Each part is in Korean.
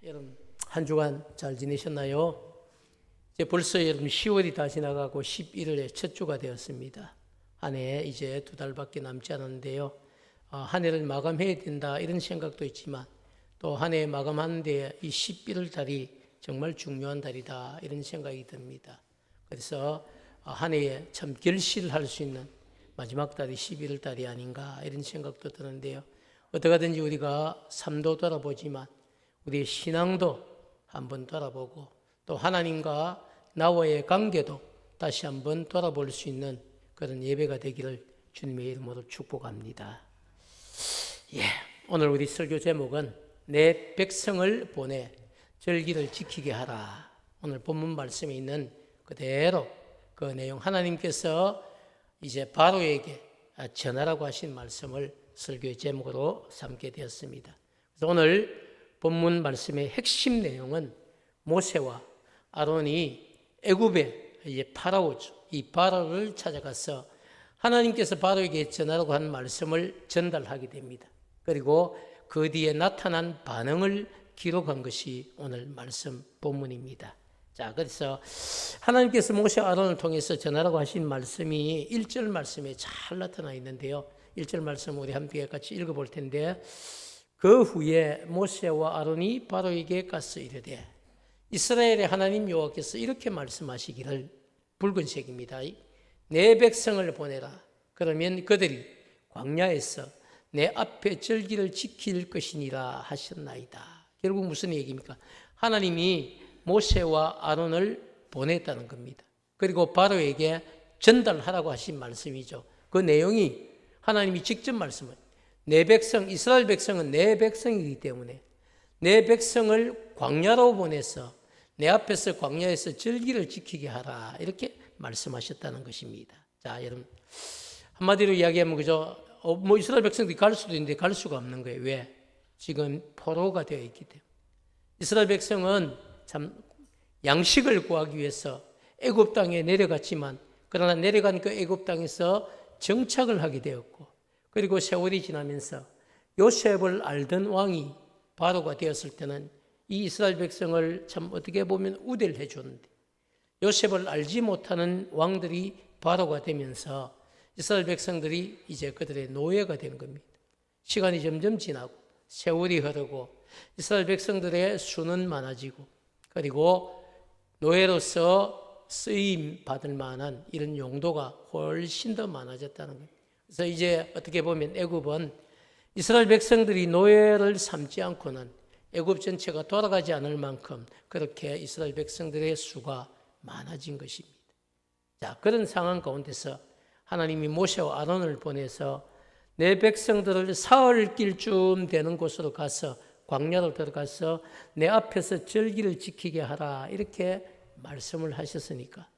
여러분 한 주간 잘 지내셨나요? 이제 벌써 여러분 10월이 다 지나가고 11월의 첫 주가 되었습니다. 한 해 이제 2달밖에 남지 않았는데요. 한 해를 마감해야 된다 이런 생각도 있지만 또 한 해 마감하는데 이 11월 달이 정말 중요한 달이다 이런 생각이 듭니다. 그래서 한 해에 참 결실할 수 있는 마지막 달이 11월 달이 아닌가 이런 생각도 드는데요. 어떻게든지 우리가 삶도 돌아보지만 우리의 신앙도 한번 돌아보고 또 하나님과 나와의 관계도 다시 한번 돌아볼 수 있는 그런 예배가 되기를 주님의 이름으로 축복합니다. 오늘 우리 설교 제목은 내 백성을 보내 절기를 지키게 하라. 오늘 본문 말씀에 있는 그대로 그 내용 하나님께서 이제 바로에게 전하라고 하신 말씀을 설교의 제목으로 삼게 되었습니다. 그래서 오늘 본문 말씀의 핵심 내용은 모세와 아론이 애굽의 이제 파라오죠. 이 파라오를 찾아가서 하나님께서 바로에게 전하라고 한 말씀을 전달하게 됩니다. 그리고 그 뒤에 나타난 반응을 기록한 것이 오늘 말씀 본문입니다. 자, 그래서 하나님께서 모세와 아론을 통해서 전하라고 하신 말씀이 1절 말씀에 잘 나타나 있는데요. 1절 말씀 우리 함께 같이 읽어볼 텐데, 그 후에 모세와 아론이 바로에게 가서 이르되 이스라엘의 하나님 여호와께서 이렇게 말씀하시기를, 붉은색입니다. 내 백성을 보내라. 그러면 그들이 광야에서 내 앞에 절기를 지킬 것이니라 하셨나이다. 결국 무슨 얘기입니까? 하나님이 모세와 아론을 보냈다는 겁니다. 그리고 바로에게 전달하라고 하신 말씀이죠. 그 내용이 하나님이 직접 말씀을, 내 백성, 이스라엘 백성은 내 백성이기 때문에 내 백성을 광야로 보내서 내 앞에서 광야에서 절기를 지키게 하라, 이렇게 말씀하셨다는 것입니다. 자, 여러분, 한마디로 이야기하면 그죠? 이스라엘 백성들이 갈 수도 있는데 갈 수가 없는 거예요. 왜? 지금 포로가 되어 있기 때문에. 이스라엘 백성은 참 양식을 구하기 위해서 애굽 땅에 내려갔지만, 그러나 내려간 그 애굽 땅에서 정착을 하게 되었고, 그리고 세월이 지나면서 요셉을 알던 왕이 바로가 되었을 때는 이 이스라엘 백성을 참 어떻게 보면 우대를 해줬는데, 요셉을 알지 못하는 왕들이 바로가 되면서 이스라엘 백성들이 이제 그들의 노예가 된 겁니다. 시간이 점점 지나고 세월이 흐르고 이스라엘 백성들의 수는 많아지고, 그리고 노예로서 쓰임 받을 만한 이런 용도가 훨씬 더 많아졌다는 거예요. 그래서 이제 어떻게 보면 애굽은 이스라엘 백성들이 노예를 삼지 않고는 애굽 전체가 돌아가지 않을 만큼 그렇게 이스라엘 백성들의 수가 많아진 것입니다. 자, 그런 상황 가운데서 하나님이 모세와 아론을 보내서 내 백성들을 사흘 길쯤 되는 곳으로 가서 광야로 들어가서 내 앞에서 절기를 지키게 하라, 이렇게 말씀을 하셨으니까.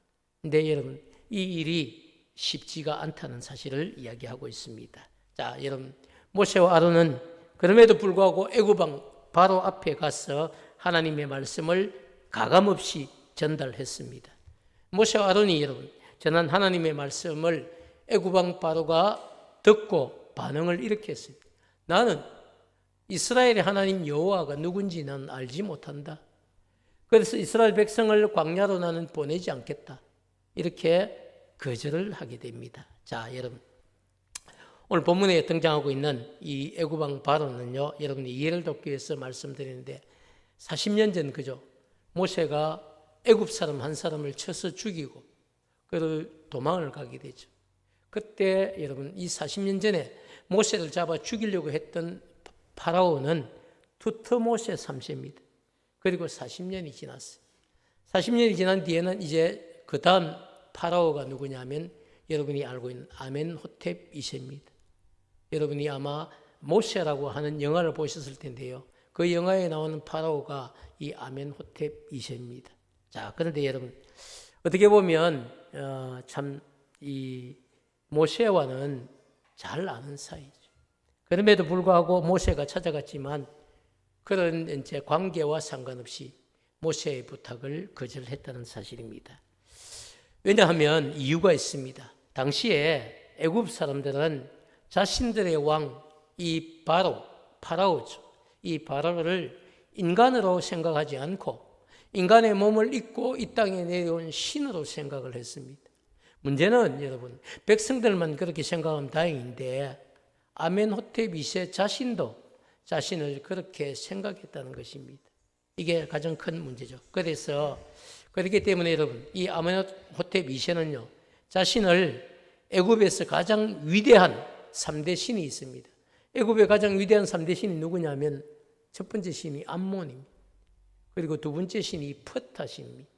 근데 여러분, 이 일이 쉽지가 않다는 사실을 이야기하고 있습니다. 자, 여러분, 모세와 아론은 그럼에도 불구하고 애굽 왕 바로 앞에 가서 하나님의 말씀을 가감없이 전달했습니다. 모세와 아론이 여러분 전한 하나님의 말씀을 애굽 왕 바로가 듣고 반응을 이렇게 했습니다. 나는 이스라엘의 하나님 여호와가 누군지 난 알지 못한다. 그래서 이스라엘 백성을 광야로 나는 보내지 않겠다, 이렇게 거절을 하게 됩니다. 자, 여러분, 오늘 본문에 등장하고 있는 이 애굽 왕 바로는요, 여러분이 이해를 돕기 위해서 말씀드리는데 40년 전 그죠? 모세가 애굽 사람 한 사람을 쳐서 죽이고 그를 도망을 가게 되죠. 그때 여러분, 이 40년 전에 모세를 잡아 죽이려고 했던 파라오는 투트모세 3세입니다. 그리고 40년이 지났어요. 40년이 지난 뒤에는 이제 그 다음 파라오가 누구냐면 여러분이 알고 있는 아멘호텝 2세입니다. 여러분이 아마 모세라고 하는 영화를 보셨을 텐데요. 그 영화에 나오는 파라오가 이 아멘호텝 2세입니다. 자, 그런데 여러분, 어떻게 보면 참 이 모세와는 잘 아는 사이죠. 그럼에도 불구하고 모세가 찾아갔지만 그런 이제 관계와 상관없이 모세의 부탁을 거절했다는 사실입니다. 왜냐하면 이유가 있습니다. 당시에 애굽 사람들은 자신들의 왕, 이 파라오죠. 이 바로를 인간으로 생각하지 않고 인간의 몸을 입고 이 땅에 내려온 신으로 생각을 했습니다. 문제는 여러분, 백성들만 그렇게 생각하면 다행인데 아멘호텔 2세 자신도 자신을 그렇게 생각했다는 것입니다. 이게 가장 큰 문제죠. 그렇기 때문에 여러분, 이 아멘호텔 2세는요, 자신을 애굽에서 가장 위대한 3대 신이 있습니다. 애굽의 가장 위대한 3대 신이 누구냐면 첫 번째 신이 암몬입니다. 그리고 두 번째 신이 프타신입니다.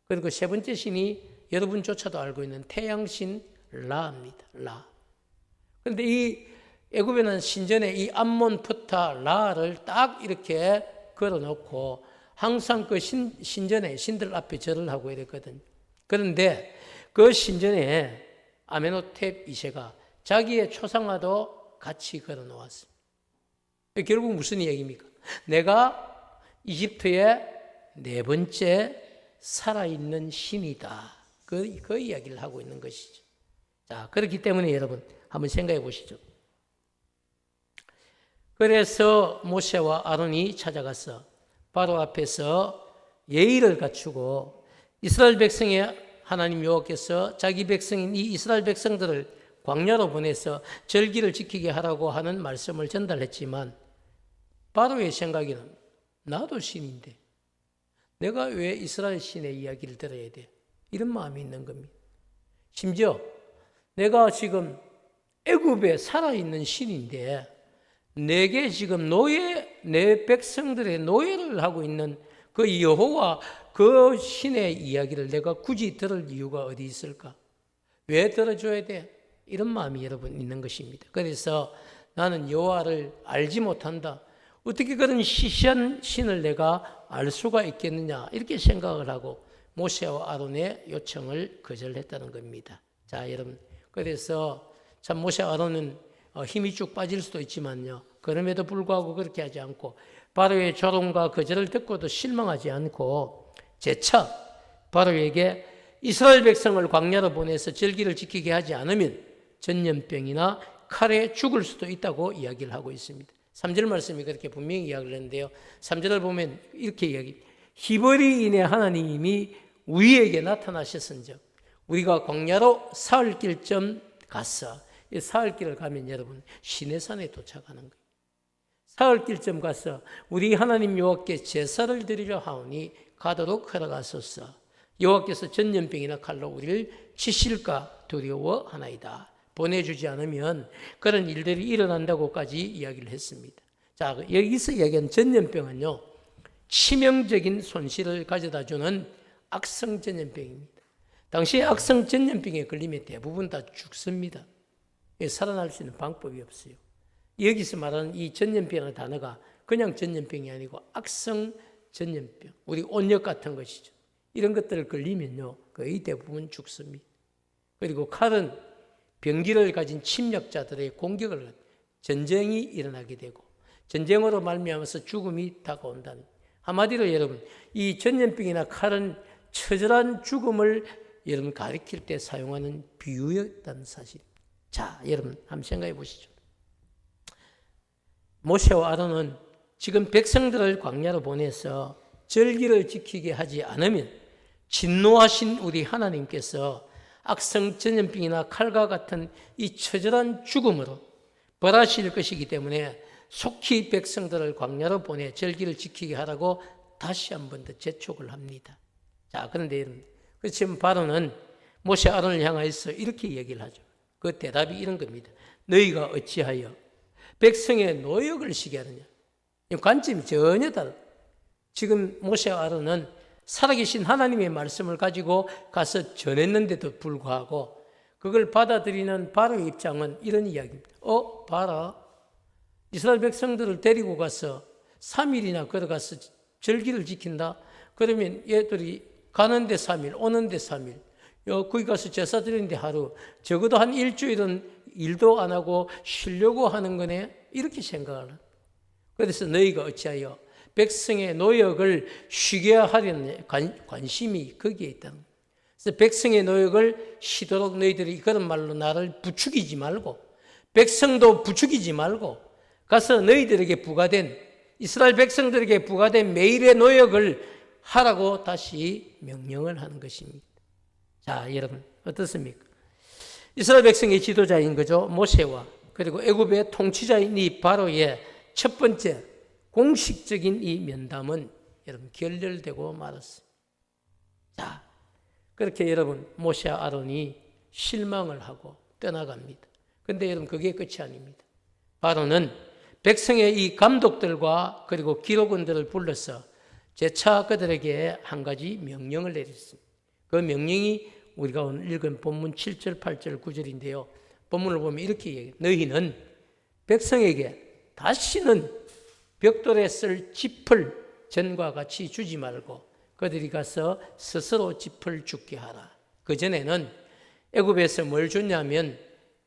그리고 세 번째 신이 여러분조차도 알고 있는 태양신 라입니다. 라. 그런데 이 애굽에는 신전에 이 암몬, 프타, 라를 딱 이렇게 걸어놓고 항상 그 신전에 신들 앞에 절을 하고 이랬거든요. 그런데 그 신전에 아멘호텔 2세가 자기의 초상화도 같이 걸어놓았습니다. 결국 무슨 얘기입니까? 내가 이집트의 네 번째 살아있는 신이다. 그 이야기를 하고 있는 것이죠. 자, 그렇기 때문에 여러분 한번 생각해 보시죠. 그래서 모세와 아론이 찾아가서 바로 앞에서 예의를 갖추고 이스라엘 백성의 하나님 여호와께서 자기 백성인 이 이스라엘 백성들을 광야로 보내서 절기를 지키게 하라고 하는 말씀을 전달했지만 바로의 생각에는 나도 신인데 내가 왜 이스라엘 신의 이야기를 들어야 돼? 이런 마음이 있는 겁니다. 심지어 내가 지금 애굽에 살아있는 신인데 내게 지금 내 백성들의 노예를 하고 있는 그 여호와 그 신의 이야기를 내가 굳이 들을 이유가 어디 있을까? 왜 들어줘야 돼? 이런 마음이 여러분 있는 것입니다. 그래서 나는 여호와를 알지 못한다. 어떻게 그런 시시한 신을 내가 알 수가 있겠느냐? 이렇게 생각을 하고 모세와 아론의 요청을 거절했다는 겁니다. 자, 여러분. 그래서 참 모세와 아론은 힘이 쭉 빠질 수도 있지만요. 그럼에도 불구하고 그렇게 하지 않고 바로의 조롱과 거절을 듣고도 실망하지 않고 재차 바로에게 이스라엘 백성을 광야로 보내서 절기를 지키게 하지 않으면 전염병이나 칼에 죽을 수도 있다고 이야기를 하고 있습니다. 3절 말씀이 그렇게 분명히 이야기를 했는데요. 3절을 보면 이렇게 이야기, 히브리인의 하나님이 우리에게 나타나셨은즉 우리가 광야로 사흘길쯤 갔어. 이 사흘길을 가면 여러분 시내산에 도착하는 거예요. 사흘길쯤 가서 우리 하나님 여호와께 제사를 드리려 하오니 가도록 허락하소서. 여호와께서 전염병이나 칼로 우리를 치실까 두려워하나이다. 보내주지 않으면 그런 일들이 일어난다고까지 이야기를 했습니다. 자, 여기서 이야기한 전염병은요, 치명적인 손실을 가져다주는 악성 전염병입니다. 당시에 악성 전염병에 걸리면 대부분 다 죽습니다. 살아날 수 있는 방법이 없어요. 여기서 말하는 이 전염병이라는 단어가 그냥 전염병이 아니고 악성 전염병, 우리 온역 같은 것이죠. 이런 것들을 걸리면요, 거의 대부분 죽습니다. 그리고 칼은 병기를 가진 침략자들의 공격을 전쟁이 일어나게 되고 전쟁으로 말미암아서 죽음이 다가온다는, 한마디로 여러분 이 전염병이나 칼은 처절한 죽음을 여러분 가리킬 때 사용하는 비유였다는 사실. 자, 여러분 한번 생각해 보시죠. 모세와 아론은 지금 백성들을 광야로 보내서 절기를 지키게 하지 않으면 진노하신 우리 하나님께서 악성 전염병이나 칼과 같은 이 처절한 죽음으로 벌하실 것이기 때문에 속히 백성들을 광야로 보내 절기를 지키게 하라고 다시 한 번 더 재촉을 합니다. 자, 그런데 여러분, 지금 바로는 모세 아론을 향하여서 이렇게 얘기를 하죠. 그 대답이 이런 겁니다. 너희가 어찌하여 백성의 노역을 시게 하느냐? 이 관점이 전혀 다르다. 지금 모세와 아론은 살아계신 하나님의 말씀을 가지고 가서 전했는데도 불구하고 그걸 받아들이는 바로의 입장은 이런 이야기입니다. 봐라. 이스라엘 백성들을 데리고 가서 3일이나 걸어가서 절기를 지킨다. 그러면 얘들이 가는데 3일, 오는데 3일, 거기 가서 제사 드리는데 하루, 적어도 한 일주일은 일도 안 하고 쉬려고 하는 거네. 이렇게 생각을 합니다. 그래서 너희가 어찌하여 백성의 노역을 쉬게 하려는 관심이 거기에 있다는 거예요. 그래서 백성의 노역을 쉬도록 너희들이 그런 말로 나를 부추기지 말고 백성도 부추기지 말고 가서 너희들에게 부과된 이스라엘 백성들에게 부과된 매일의 노역을 하라고 다시 명령을 하는 것입니다. 자, 여러분 어떻습니까? 이스라엘 백성의 지도자인 거죠. 모세와 그리고 애굽의 통치자인 이 바로의 첫 번째 공식적인 이 면담은 여러분 결렬되고 말았어요. 자, 그렇게 여러분 모세와 아론이 실망을 하고 떠나갑니다. 그런데 여러분 그게 끝이 아닙니다. 바로는 백성의 이 감독들과 그리고 기록원들을 불러서 재차 그들에게 한 가지 명령을 내렸습니다. 그 명령이 우리가 오늘 읽은 본문 7절, 8절, 9절인데요. 본문을 보면 이렇게 얘기해요. 너희는 백성에게 다시는 벽돌에 쓸 짚을 전과 같이 주지 말고 그들이 가서 스스로 짚을 줍게 하라. 그전에는 애굽에서 뭘 줬냐면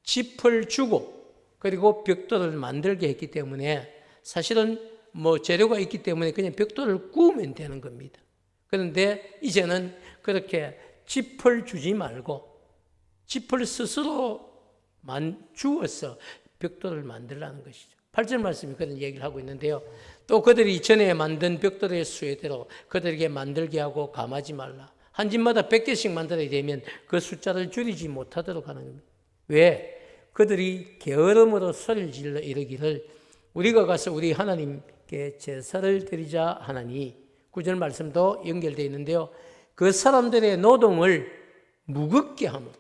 짚을 주고 그리고 벽돌을 만들게 했기 때문에 사실은 재료가 있기 때문에 그냥 벽돌을 구우면 되는 겁니다. 그런데 이제는 그렇게 짚을 주지 말고 짚을 스스로 주어서 벽돌을 만들라는 것이죠. 8절 말씀이 그런 얘기를 하고 있는데요. 또 그들이 전에 만든 벽돌의 수혜대로 그들에게 만들게 하고 감하지 말라. 한 집마다 100개씩 만들어야 되면 그 숫자를 줄이지 못하도록 하는 겁니다. 왜? 그들이 게으름으로 소리를 질러 이르기를 우리가 가서 우리 하나님께 제사를 드리자 하나니 9절 말씀도 연결되어 있는데요. 그 사람들의 노동을 무겁게 함으로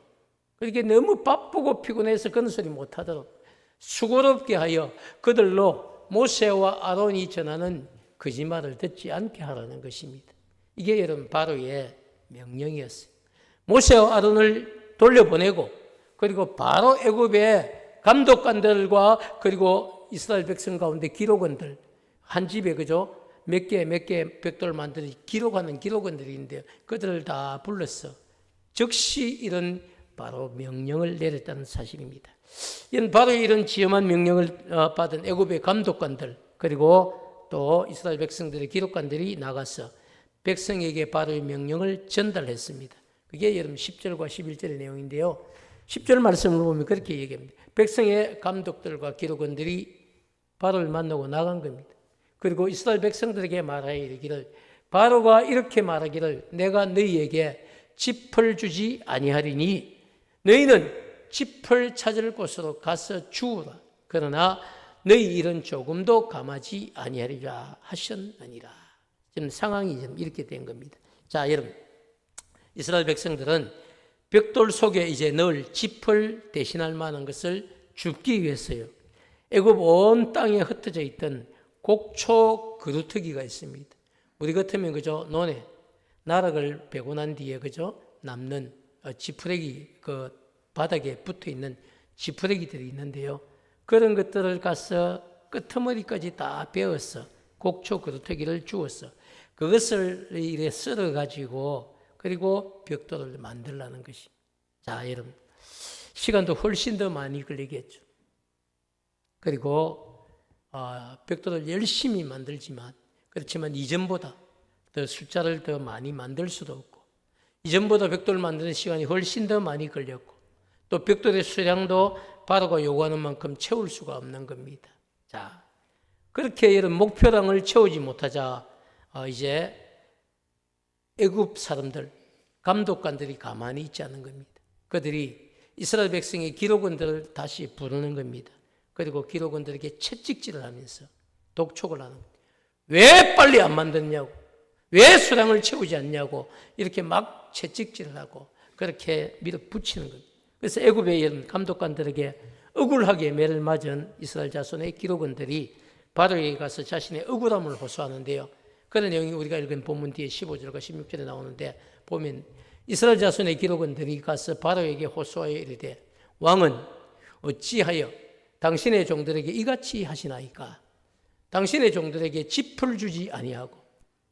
그렇게 너무 바쁘고 피곤해서 그런 소리 못하도록 수고롭게 하여 그들로 모세와 아론이 전하는 거짓말을 듣지 않게 하라는 것입니다. 이게 여러분 바로의 명령이었어요. 모세와 아론을 돌려보내고 그리고 바로 애굽의 감독관들과 그리고 이스라엘 백성 가운데 기록원들 한 집에 그죠? 몇 개 벽돌 만들어 기록하는 기록원들이 있는데 그들을 다 불렀어. 즉시 이런 바로 명령을 내렸다는 사실입니다. 이런 바로 이런 지엄한 명령을 받은 애굽의 감독관들 그리고 또 이스라엘 백성들의 기록관들이 나가서 백성에게 바로의 명령을 전달했습니다. 그게 여러분 10절과 11절의 내용인데요. 10절 말씀을 보면 그렇게 얘기합니다. 백성의 감독들과 기록원들이 바로를 만나고 나간 겁니다. 그리고 이스라엘 백성들에게 말하여 이르기를 바로가 이렇게 말하기를 내가 너희에게 짚을 주지 아니하리니 너희는 짚을 찾을 곳으로 가서 주우라. 그러나 너희 일은 조금도 감하지 아니하리라 하셨느니라. 지금 상황이 좀 이렇게 된 겁니다. 자, 여러분 이스라엘 백성들은 벽돌 속에 이제 넣을 짚을 대신할 만한 것을 줍기 위해서요. 애굽 온 땅에 흩어져 있던 곡초 그루터기가 있습니다. 우리 같으면 그죠 논에 나락을 베고 난 뒤에 그죠 남는 지푸레기 그 바닥에 붙어 있는 지푸레기들이 있는데요. 그런 것들을 가서 끄트머리까지 다 베어서 곡초 그루터기를 주었어. 그것을 이래 썰어 가지고 그리고 벽돌을 만들라는 것이. 자, 여러분 시간도 훨씬 더 많이 걸리겠죠. 그리고 벽돌을 열심히 만들지만 그렇지만 이전보다 더 숫자를 더 많이 만들 수도 없고 이전보다 벽돌 만드는 시간이 훨씬 더 많이 걸렸고 또 벽돌의 수량도 바로가 요구하는 만큼 채울 수가 없는 겁니다. 자, 그렇게 이런 목표량을 채우지 못하자 이제 애굽 사람들 감독관들이 가만히 있지 않은 겁니다. 그들이 이스라엘 백성의 기록원들을 다시 부르는 겁니다. 그리고 기록원들에게 채찍질을 하면서 독촉을 하는 겁니다. 왜 빨리 안 만드냐고, 왜 수량을 채우지 않냐고 이렇게 막 채찍질을 하고 그렇게 밀어붙이는 겁니다. 그래서 애굽의 이런 감독관들에게 억울하게 매를 맞은 이스라엘 자손의 기록원들이 바로에게 가서 자신의 억울함을 호소하는데요. 그런 내용이 우리가 읽은 본문 뒤에 15절과 16절에 나오는데 보면 이스라엘 자손의 기록원들이 가서 바로에게 호소하여 이르되 왕은 어찌하여 당신의 종들에게 이같이 하시나이까? 당신의 종들에게 짚을 주지 아니하고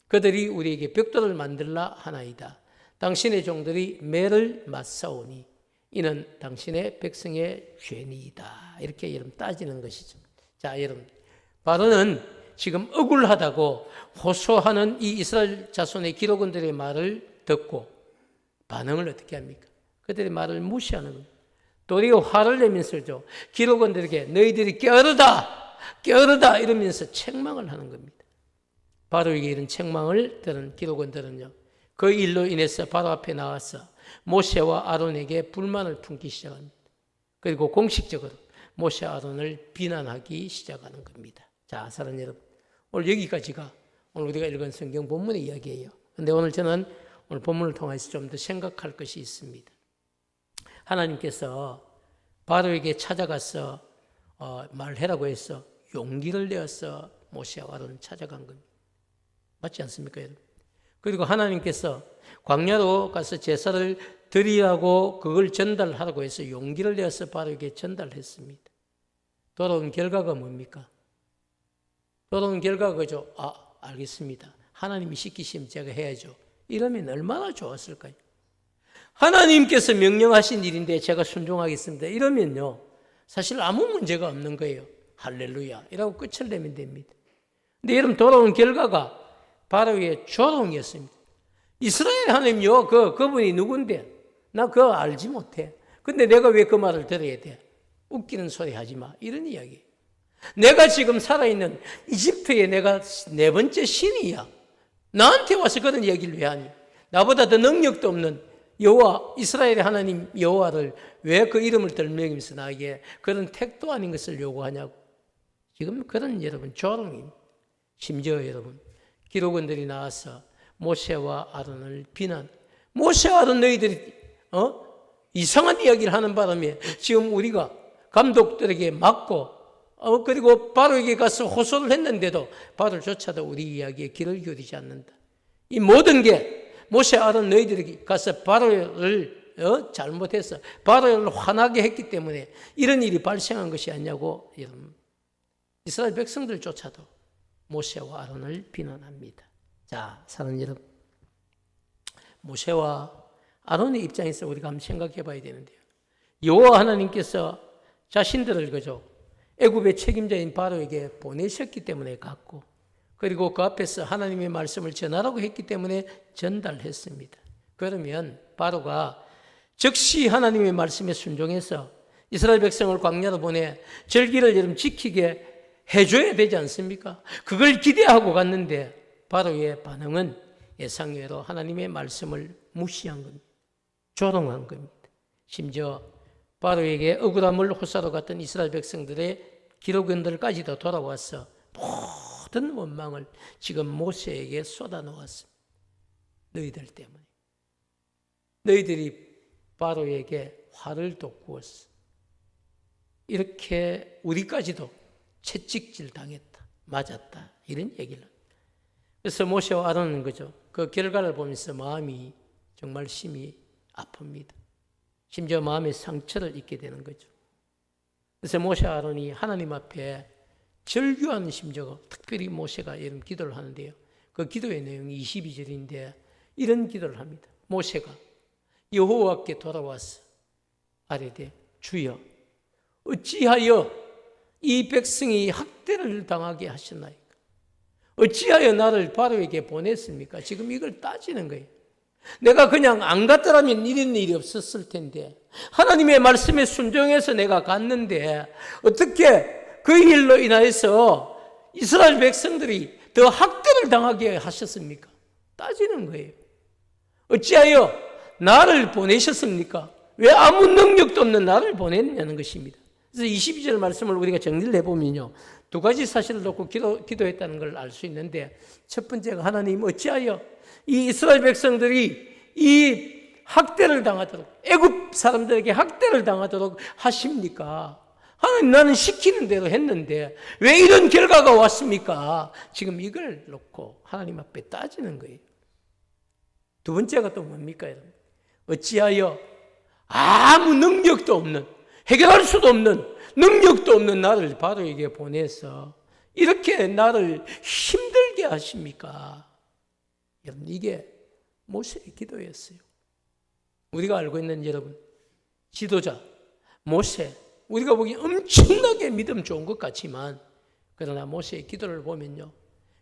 그들이 우리에게 벽돌을 만들라 하나이다. 당신의 종들이 매를 맞사오니 이는 당신의 백성의 죄니이다. 이렇게 여러분 따지는 것이죠. 자, 여러분 바로는 지금 억울하다고 호소하는 이 이스라엘 자손의 기록원들의 말을 듣고 반응을 어떻게 합니까? 그들의 말을 무시하는 겁니다. 도리어 화를 내면서죠. 기록원들에게 너희들이 게으르다. 게으르다 이러면서 책망을 하는 겁니다. 바로에게 이런 책망을 들은 기록원들은요, 그 일로 인해서 바로 앞에 나와서 모세와 아론에게 불만을 품기 시작합니다. 그리고 공식적으로 모세 아론을 비난하기 시작하는 겁니다. 자, 사랑하는 여러분, 오늘 여기까지가 오늘 우리가 읽은 성경 본문의 이야기예요. 그런데 오늘 저는 오늘 본문을 통해서 좀 더 생각할 것이 있습니다. 하나님께서 바로에게 찾아가서 말해라고 해서 용기를 내어서 모세와 아론을 찾아간 겁니다. 맞지 않습니까, 여러분? 그리고 하나님께서 광야로 가서 제사를 드리라고 그걸 전달하라고 해서 용기를 내어서 바로에게 전달했습니다. 돌아온 결과가 뭡니까? 돌아온 결과가 그죠? 알겠습니다. 하나님이 시키시면 제가 해야죠. 이러면 얼마나 좋았을까요? 하나님께서 명령하신 일인데 제가 순종하겠습니다. 이러면요, 사실 아무 문제가 없는 거예요. 할렐루야 이라고 끝을 내면 됩니다. 근데 여러분, 돌아온 결과가 바로의 조롱이었습니다. 이스라엘 하나님요, 그분이 누군데? 나 그거 알지 못해. 근데 내가 왜 그 말을 들어야 돼? 웃기는 소리 하지 마. 이런 이야기. 내가 지금 살아있는 이집트의 내가 네 번째 신이야. 나한테 와서 그런 얘기를 왜 하니? 나보다 더 능력도 없는 여호와, 이스라엘의 하나님 여호와를 왜 그 이름을 들먹이면서 나에게 그런 택도 아닌 것을 요구하냐고. 지금 그런 여러분 조롱입니다. 심지어 여러분, 기록원들이 나와서 모세와 아론을 비난. 모세와 아론 너희들이 이상한 이야기를 하는 바람에 지금 우리가 감독들에게 맞고 그리고 바로에게 가서 호소를 했는데도 바로조차도 우리 이야기에 귀를 기울이지 않는다. 이 모든 게 모세 아론 너희들이 가서 바로를 잘못해서 바로를 화나게 했기 때문에 이런 일이 발생한 것이 아니냐고 여러분, 이스라엘 백성들조차도 모세와 아론을 비난합니다. 자, 사랑하는 여러분, 모세와 아론의 입장에서 우리가 한번 생각해 봐야 되는데요. 여호와 하나님께서 자신들을 그죠 애굽의 책임자인 바로에게 보내셨기 때문에 갔고, 그리고 그 앞에서 하나님의 말씀을 전하라고 했기 때문에 전달했습니다. 그러면 바로가 즉시 하나님의 말씀에 순종해서 이스라엘 백성을 광야로 보내 절기를 여러분 지키게 해줘야 되지 않습니까? 그걸 기대하고 갔는데 바로의 반응은 예상외로 하나님의 말씀을 무시한 겁니다. 조롱한 겁니다. 심지어 바로에게 억울함을 호소하러 갔던 이스라엘 백성들의 기록원들까지도 돌아와서 모든 원망을 지금 모세에게 쏟아놓았습니다. 너희들 때문에. 너희들이 바로에게 화를 돋구었어. 이렇게 우리까지도 채찍질 당했다. 맞았다. 이런 얘기를 합니다. 그래서 모세와 아론은 그죠, 그 결과를 보면서 마음이 정말 심히 아픕니다. 심지어 마음의 상처를 입게 되는 거죠. 그래서 모세와 아론이 하나님 앞에 절규하는 심정으로, 특별히 모세가 이런 기도를 하는데요. 그 기도의 내용이 22절인데 이런 기도를 합니다. 모세가 여호와께 돌아와서 아뢰되 주여 어찌하여 이 백성이 학대를 당하게 하셨나이까? 어찌하여 나를 바로에게 보냈습니까? 지금 이걸 따지는 거예요. 내가 그냥 안 갔더라면 이런 일이 없었을 텐데, 하나님의 말씀에 순종해서 내가 갔는데 어떻게 그 일로 인하여서 이스라엘 백성들이 더 학대를 당하게 하셨습니까? 따지는 거예요. 어찌하여 나를 보내셨습니까? 왜 아무 능력도 없는 나를 보냈냐는 것입니다. 그래서 22절 말씀을 우리가 정리를 해보면요, 두 가지 사실을 놓고 기도했다는 걸 알 수 있는데, 첫 번째가 하나님 어찌하여 이 이스라엘 백성들이 이 학대를 당하도록, 애굽 사람들에게 학대를 당하도록 하십니까? 하나님, 나는 시키는 대로 했는데 왜 이런 결과가 왔습니까? 지금 이걸 놓고 하나님 앞에 따지는 거예요. 두 번째가 또 뭡니까, 여러분? 어찌하여 아무 능력도 없는, 해결할 수도 없는, 능력도 없는 나를 바로에게 보내서 이렇게 나를 힘들게 하십니까? 여러분, 이게 모세의 기도였어요. 우리가 알고 있는 여러분, 지도자 모세, 우리가 보기엔 엄청나게 믿음 좋은 것 같지만, 그러나 모세의 기도를 보면요,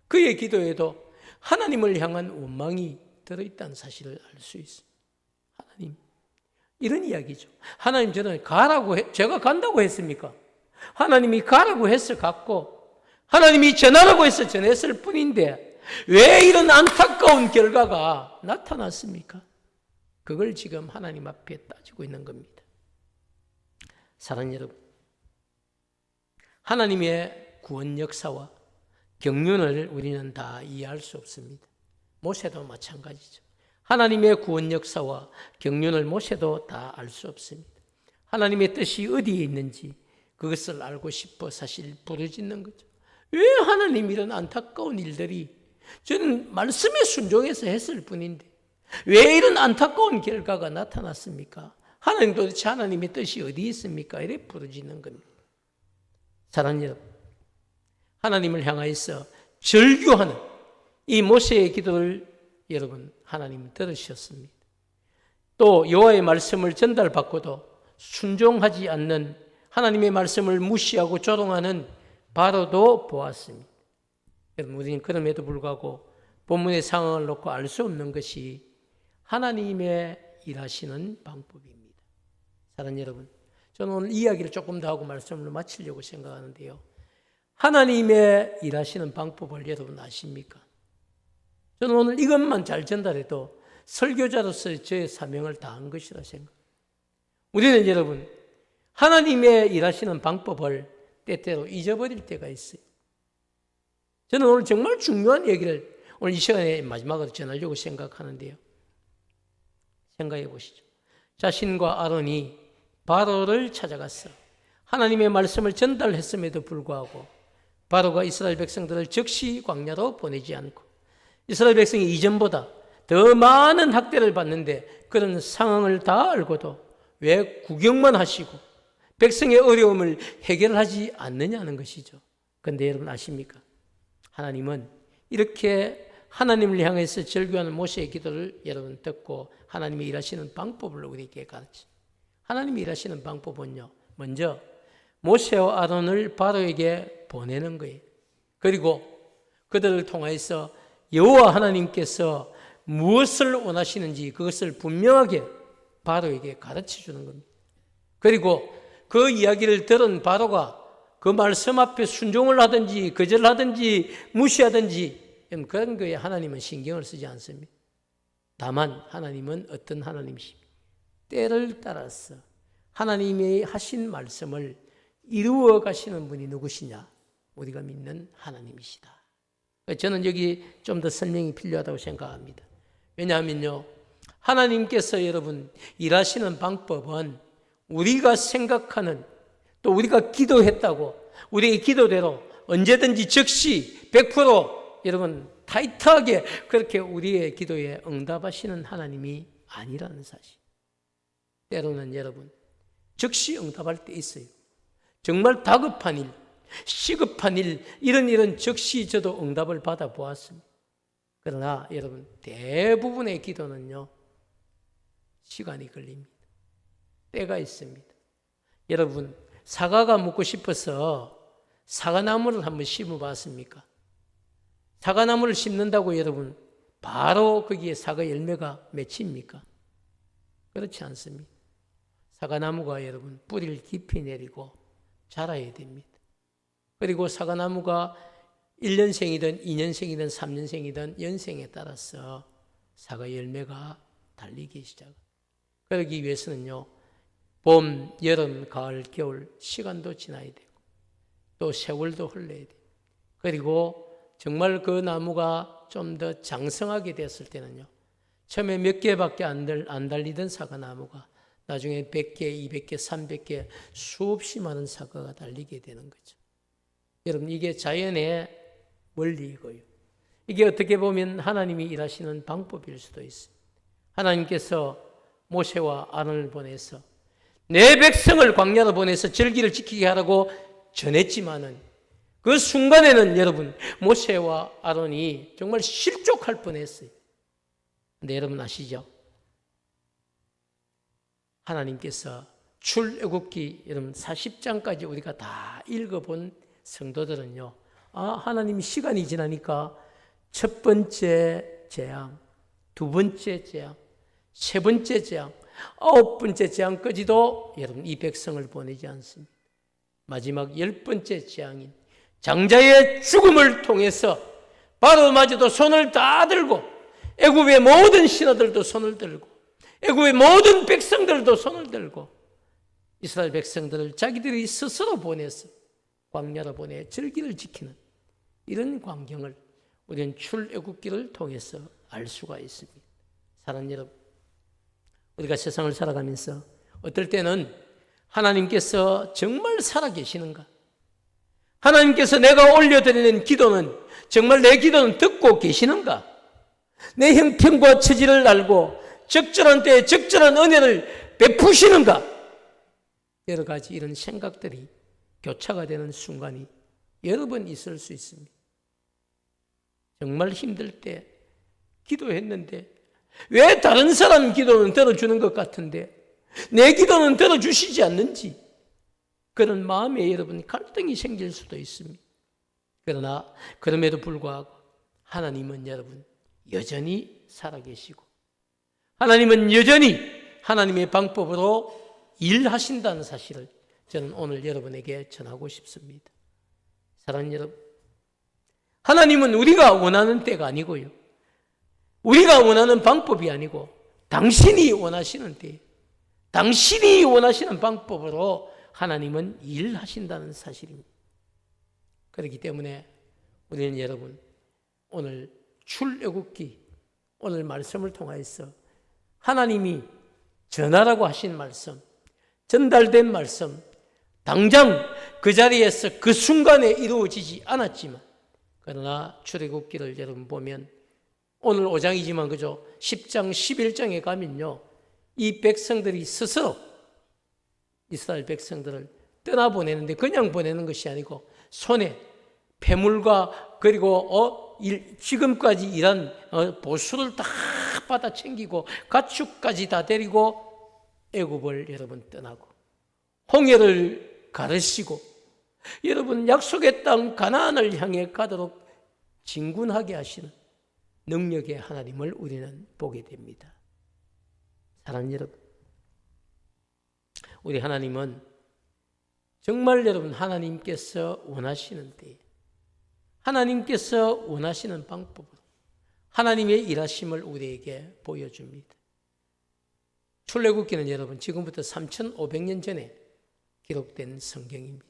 그의 기도에도 하나님을 향한 원망이 들어있다는 사실을 알 수 있습니다. 하나님, 이런 이야기죠. 하나님, 저는 가라고 제가 간다고 했습니까? 하나님이 가라고 해서 갔고 하나님이 전하라고 해서 전했을 뿐인데 왜 이런 안타까운 결과가 나타났습니까? 그걸 지금 하나님 앞에 따지고 있는 겁니다. 사랑하는 여러분, 하나님의 구원 역사와 경륜을 우리는 다 이해할 수 없습니다. 모세도 마찬가지죠. 하나님의 구원 역사와 경륜을 모세도 다 알 수 없습니다. 하나님의 뜻이 어디에 있는지 그것을 알고 싶어 사실 부르짖는 거죠. 왜 하나님 이런 안타까운 일들이, 저는 말씀에 순종해서 했을 뿐인데 왜 이런 안타까운 결과가 나타났습니까? 하나님, 도대체 하나님의 뜻이 어디에 있습니까? 이래 부르짖는 겁니다. 사랑하는 여러분, 하나님을 향하여서 절규하는 이 모세의 기도를 여러분 하나님 들으셨습니다. 또 여호와의 말씀을 전달받고도 순종하지 않는, 하나님의 말씀을 무시하고 조롱하는 바로도 보았습니다. 여러분, 우리는 그럼에도 불구하고 본문의 상황을 놓고 알 수 없는 것이 하나님의 일하시는 방법입니다. 사랑하는 여러분, 저는 오늘 이야기를 조금 더 하고 말씀을 마치려고 생각하는데요. 하나님의 일하시는 방법을 여러분 아십니까? 저는 오늘 이것만 잘 전달해도 설교자로서의 저의 사명을 다한 것이라 생각합니다. 우리는 여러분, 하나님의 일하시는 방법을 때때로 잊어버릴 때가 있어요. 저는 오늘 정말 중요한 얘기를 오늘 이 시간에 마지막으로 전하려고 생각하는데요. 생각해 보시죠. 자신과 아론이 바로를 찾아갔어. 하나님의 말씀을 전달했음에도 불구하고 바로가 이스라엘 백성들을 즉시 광야로 보내지 않고 이스라엘 백성이 이전보다 더 많은 학대를 받는데 그런 상황을 다 알고도 왜 구경만 하시고 백성의 어려움을 해결하지 않느냐는 것이죠. 그런데 여러분 아십니까? 하나님은 이렇게 하나님을 향해서 절규하는 모세의 기도를 여러분 듣고 하나님이 일하시는 방법을 우리에게 가르칩니다. 하나님이 일하시는 방법은요, 먼저 모세와 아론을 바로에게 보내는 거예요. 그리고 그들을 통해서 여호와 하나님께서 무엇을 원하시는지 그것을 분명하게 바로에게 가르쳐 주는 겁니다. 그리고 그 이야기를 들은 바로가 그 말씀 앞에 순종을 하든지 거절하든지 무시하든지 그런 거에 하나님은 신경을 쓰지 않습니다. 다만 하나님은 어떤 하나님이십니까? 때를 따라서 하나님이 하신 말씀을 이루어 가시는 분이 누구시냐? 우리가 믿는 하나님이시다. 저는 여기 좀 더 설명이 필요하다고 생각합니다. 왜냐하면요, 하나님께서 여러분 일하시는 방법은 우리가 생각하는, 또 우리가 기도했다고 우리의 기도대로 언제든지 즉시 100% 여러분 타이트하게 그렇게 우리의 기도에 응답하시는 하나님이 아니라는 사실. 때로는 여러분 즉시 응답할 때 있어요. 정말 다급한 일, 시급한 일, 이런 일은 즉시 저도 응답을 받아 보았습니다. 그러나 여러분 대부분의 기도는요 시간이 걸립니다. 때가 있습니다. 여러분 사과가 먹고 싶어서 사과나무를 한번 심어봤습니까? 사과나무를 심는다고 여러분 바로 거기에 사과 열매가 맺힙니까? 그렇지 않습니다. 사과나무가 여러분 뿌리를 깊이 내리고 자라야 됩니다. 그리고 사과나무가 1년생이든 2년생이든 3년생이든 연생에 따라서 사과 열매가 달리기 시작합니다. 그러기 위해서는요, 봄, 여름, 가을, 겨울 시간도 지나야 되고 또 세월도 흘러야 돼요. 그리고 정말 그 나무가 좀 더 장성하게 됐을 때는요, 처음에 몇 개밖에 안 달리던 사과나무가 나중에 100개, 200개, 300개 수없이 많은 사과가 달리게 되는 거죠. 여러분 이게 자연의 원리이고요. 이게 어떻게 보면 하나님이 일하시는 방법일 수도 있습니다. 하나님께서 모세와 아론을 보내서 내 백성을 광야로 보내서 절기를 지키게 하라고 전했지만은 그 순간에는 여러분 모세와 아론이 정말 실족할 뻔했어요. 근데 여러분 아시죠? 하나님께서 출애굽기 여러분 40장까지 우리가 다 읽어본 성도들은요, 하나님이 시간이 지나니까 첫 번째 재앙, 두 번째 재앙, 세 번째 재앙, 9번째 재앙까지도 여러분 이 백성을 보내지 않습니다. 마지막 10번째 재앙인 장자의 죽음을 통해서 바로마저도 손을 다 들고 애굽의 모든 신하들도 손을 들고 애굽의 모든 백성들도 손을 들고 이스라엘 백성들을 자기들이 스스로 보내서 광야로 보내 절기를 지키는 이런 광경을 우리는 출애굽기를 통해서 알 수가 있습니다. 사랑하는 여러분, 우리가 세상을 살아가면서 어떨 때는 하나님께서 정말 살아계시는가? 하나님께서 내가 올려드리는 기도는 정말 내 기도는 듣고 계시는가? 내 형편과 처지를 알고 적절한 때에 적절한 은혜를 베푸시는가? 여러 가지 이런 생각들이 교차가 되는 순간이 여러 번 있을 수 있습니다. 정말 힘들 때 기도했는데 왜 다른 사람 기도는 들어주는 것 같은데 내 기도는 들어주시지 않는지 그런 마음에 여러분 갈등이 생길 수도 있습니다. 그러나 그럼에도 불구하고 하나님은 여러분 여전히 살아계시고 하나님은 여전히 하나님의 방법으로 일하신다는 사실을 저는 오늘 여러분에게 전하고 싶습니다. 사랑하는 여러분, 하나님은 우리가 원하는 때가 아니고요, 우리가 원하는 방법이 아니고 당신이 원하시는 때, 당신이 원하시는 방법으로 하나님은 일하신다는 사실입니다. 그렇기 때문에 우리는 여러분 오늘 출애굽기 오늘 말씀을 통하여서 하나님이 전하라고 하신 말씀, 전달된 말씀, 당장 그 자리에서 그 순간에 이루어지지 않았지만 그러나 출애굽기를 여러분 보면 오늘 5장이지만 그죠? 10장, 11장에 가면요, 이 백성들이 스스로 이스라엘 백성들을 떠나보내는데 그냥 보내는 것이 아니고 손에 폐물과 그리고 지금까지 일한 보수를 다 받아 챙기고 가축까지 다 데리고 애굽을 여러분 떠나고 홍해를 가르시고 여러분 약속의 땅 가나안을 향해 가도록 진군하게 하시는 능력의 하나님을 우리는 보게 됩니다. 사랑하는 여러분, 우리 하나님은 정말 여러분 하나님께서 원하시는 때에 하나님께서 원하시는 방법으로 하나님의 일하심을 우리에게 보여줍니다. 출애굽기는 여러분 지금부터 3,500년 전에 기록된 성경입니다.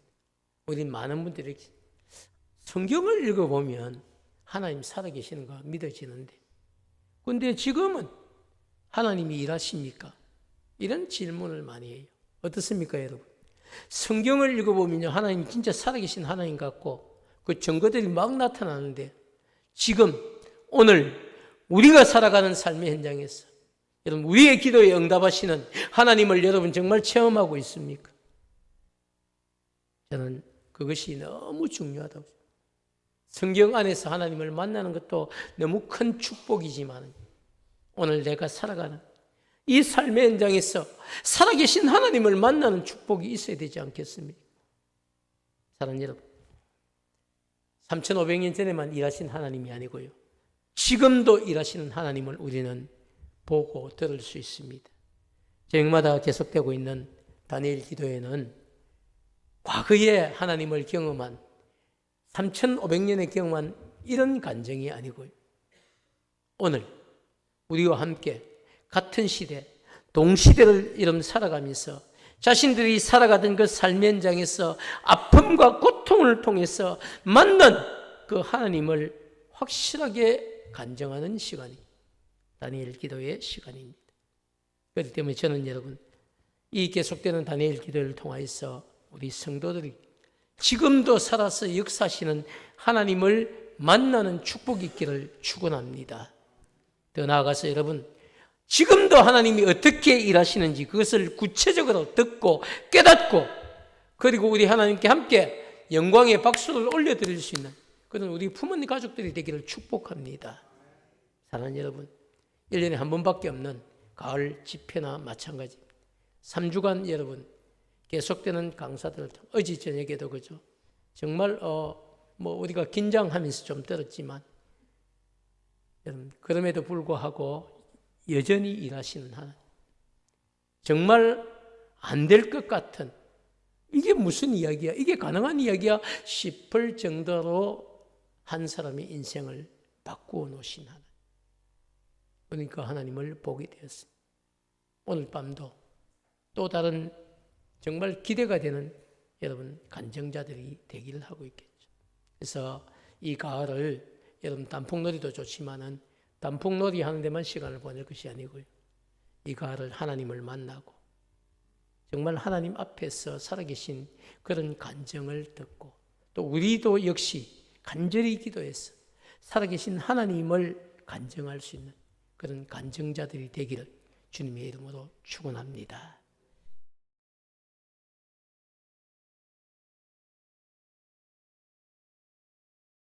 우리 많은 분들이 성경을 읽어보면 하나님 살아계시는 거 믿어지는데 그런데 지금은 하나님이 일하십니까? 이런 질문을 많이 해요. 어떻습니까 여러분? 성경을 읽어보면요 하나님 진짜 살아계신 하나님 같고 그 증거들이 막 나타나는데 지금 오늘 우리가 살아가는 삶의 현장에서 여러분 우리의 기도에 응답하시는 하나님을 여러분 정말 체험하고 있습니까? 저는 그것이 너무 중요하다고 생각합니다. 성경 안에서 하나님을 만나는 것도 너무 큰 축복이지만 오늘 내가 살아가는 이 삶의 현장에서 살아계신 하나님을 만나는 축복이 있어야 되지 않겠습니까? 사랑하는 여러분, 3,500년 전에만 일하신 하나님이 아니고요 지금도 일하시는 하나님을 우리는 보고 들을 수 있습니다. 저녁마다 계속되고 있는 다니엘 기도회는 과거에 하나님을 경험한 3,500년의 경험한 이런 간증이 아니고요 오늘 우리와 함께 같은 시대, 동시대를 이름 살아가면서 자신들이 살아가던 그 삶의 현장에서 아픔과 고통을 통해서 만난 그 하나님을 확실하게 간증하는 시간이 다니엘 기도의 시간입니다. 그렇기 때문에 저는 여러분 이 계속되는 다니엘 기도를 통하여서 우리 성도들이 지금도 살아서 역사하시는 하나님을 만나는 축복이 있기를 축원합니다. 더 나아가서 여러분 지금도 하나님이 어떻게 일하시는지 그것을 구체적으로 듣고 깨닫고 그리고 우리 하나님께 함께 영광의 박수를 올려드릴 수 있는 그런 우리 부모님 가족들이 되기를 축복합니다. 사랑하는 여러분, 1년에 한 번밖에 없는 가을 집회나 마찬가지입니다. 3주간 여러분 계속되는 강사들 어제 저녁에도 그죠? 정말 우리가 긴장하면서 좀 들었지만 여러분 그럼에도 불구하고 여전히 일하시는 하나님, 정말 안 될 것 같은 이게 무슨 이야기야? 이게 가능한 이야기야? 싶을 정도로 한 사람의 인생을 바꾸어 놓으신 하나님. 그러니까 하나님을 보게 되었습니다. 오늘 밤도 또 다른 정말 기대가 되는 여러분 간증자들이 되기를 하고 있겠죠. 그래서 이 가을을 여러분 단풍놀이도 좋지만은 단풍놀이 하는 데만 시간을 보낼 것이 아니고요. 이 가을을 하나님을 만나고 정말 하나님 앞에서 살아계신 그런 간증을 듣고 또 우리도 역시 간절히 기도해서 살아계신 하나님을 간증할 수 있는 그런 간증자들이 되기를 주님의 이름으로 축원합니다.